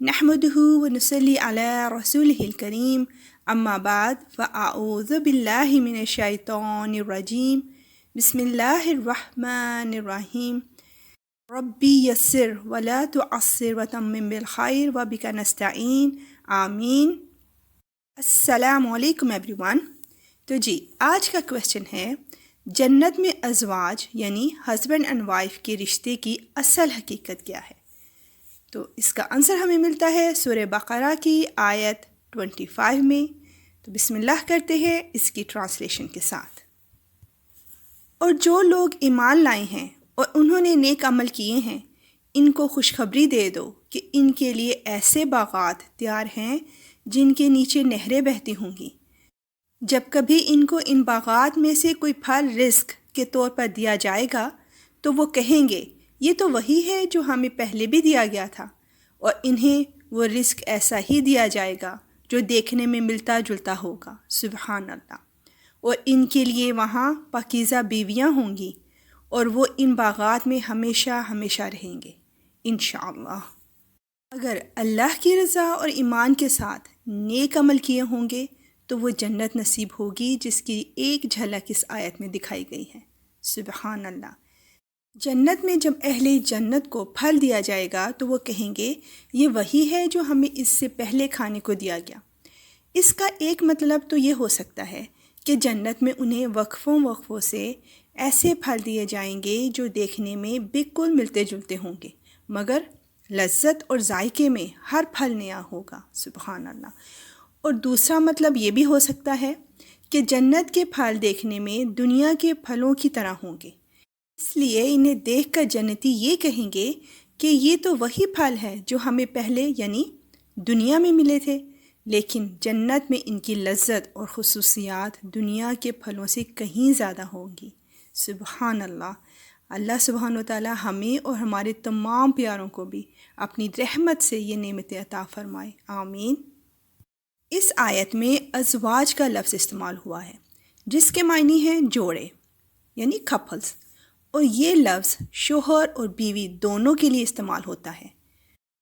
نحمده ونصلي على رسوله الكريم اما بعد فاعوذ بالله من الشیطان الرجیم بسم اللہ الرحمن الرحیم ربی یسر ولا تعسر وتمم بالخیر وبک نستعین آمین۔ السلام علیکم ایوری ون۔ تو آج کا کویسچن ہے، جنت میں ازواج یعنی ہسبینڈ اینڈ وائف کے رشتے کی اصل حقیقت کیا ہے؟ تو اس کا آنسر ہمیں ملتا ہے سورہ بقرہ کی آیت 25 میں۔ تو بسم اللہ کرتے ہیں اس کی ٹرانسلیشن کے ساتھ۔ اور جو لوگ ایمان لائے ہیں اور انہوں نے نیک عمل کیے ہیں، ان کو خوشخبری دے دو کہ ان کے لیے ایسے باغات تیار ہیں جن کے نیچے نہریں بہتی ہوں گی۔ جب کبھی ان کو ان باغات میں سے کوئی پھل رزق کے طور پر دیا جائے گا تو وہ کہیں گے یہ تو وہی ہے جو ہمیں پہلے بھی دیا گیا تھا، اور انہیں وہ رزق ایسا ہی دیا جائے گا جو دیکھنے میں ملتا جلتا ہوگا۔ سبحان اللہ۔ اور ان کے لیے وہاں پاکیزہ بیویاں ہوں گی اور وہ ان باغات میں ہمیشہ ہمیشہ رہیں گے انشاءاللہ۔ اگر اللہ کی رضا اور ایمان کے ساتھ نیک عمل کیے ہوں گے تو وہ جنت نصیب ہوگی جس کی ایک جھلک اس آیت میں دکھائی گئی ہے۔ سبحان اللہ۔ جنت میں جب اہل جنت کو پھل دیا جائے گا تو وہ کہیں گے یہ وہی ہے جو ہمیں اس سے پہلے کھانے کو دیا گیا۔ اس کا ایک مطلب تو یہ ہو سکتا ہے کہ جنت میں انہیں وقفوں سے ایسے پھل دیے جائیں گے جو دیکھنے میں بالکل ملتے جلتے ہوں گے، مگر لذت اور ذائقے میں ہر پھل نیا ہوگا۔ سبحان اللہ۔ اور دوسرا مطلب یہ بھی ہو سکتا ہے کہ جنت کے پھل دیکھنے میں دنیا کے پھلوں کی طرح ہوں گے، اس لیے انہیں دیکھ کر جنتی یہ کہیں گے کہ یہ تو وہی پھل ہے جو ہمیں پہلے یعنی دنیا میں ملے تھے، لیکن جنت میں ان کی لذت اور خصوصیات دنیا کے پھلوں سے کہیں زیادہ ہوں گی۔ سبحان اللہ۔ اللہ سبحانہ و تعالی ہمیں اور ہمارے تمام پیاروں کو بھی اپنی رحمت سے یہ نعمتیں عطا فرمائے، آمین۔ اس آیت میں ازواج کا لفظ استعمال ہوا ہے جس کے معنی ہیں جوڑے یعنی کپلز، اور یہ لفظ شوہر اور بیوی دونوں کے لیے استعمال ہوتا ہے۔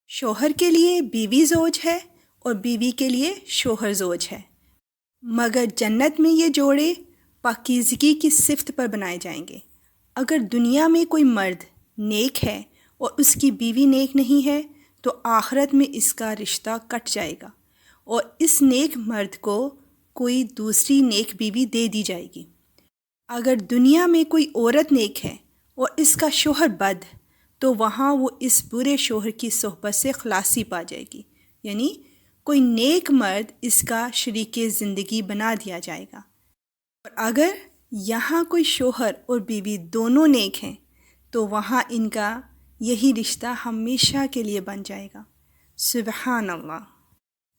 شوہر کے لیے بیوی زوج ہے اور بیوی کے لیے شوہر زوج ہے، مگر جنت میں یہ جوڑے پاکیزگی کی صفت پر بنائے جائیں گے۔ اگر دنیا میں کوئی مرد نیک ہے اور اس کی بیوی نیک نہیں ہے تو آخرت میں اس کا رشتہ کٹ جائے گا اور اس نیک مرد کو کوئی دوسری نیک بیوی دے دی جائے گی۔ اگر دنیا میں کوئی عورت نیک ہے اور اس کا شوہر بد، تو وہاں وہ اس برے شوہر کی صحبت سے خلاصی پا جائے گی، یعنی کوئی نیک مرد اس کا شریک زندگی بنا دیا جائے گا۔ اور اگر یہاں کوئی شوہر اور بیوی دونوں نیک ہیں تو وہاں ان کا یہی رشتہ ہمیشہ کے لیے بن جائے گا۔ سبحان اللہ۔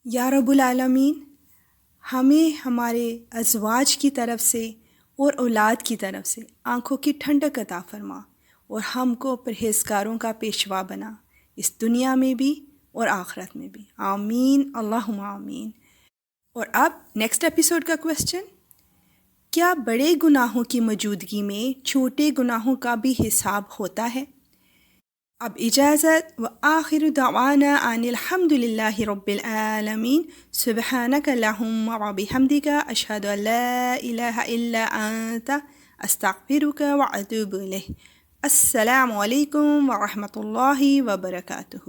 یا رب العالمین، ہمیں ہمارے ازواج کی طرف سے اور اولاد کی طرف سے آنکھوں کی ٹھنڈک عطا فرما اور ہم کو پرہیزگاروں کا پیشوا بنا، اس دنیا میں بھی اور آخرت میں بھی، آمین اللہم آمین۔ اور اب نیکسٹ ایپیسوڈ کا کویسچن، کیا بڑے گناہوں کی موجودگی میں چھوٹے گناہوں کا بھی حساب ہوتا ہے؟ اب اجازت، وآخر دعوانا ان الحمد للہ رب العالمین، سبحانک اللہم وبحمدک، اشہد ان لا الہ الا انت، استغفرک واتوب الیک۔ السلام علیکم ورحمۃ اللہ وبرکاتہ۔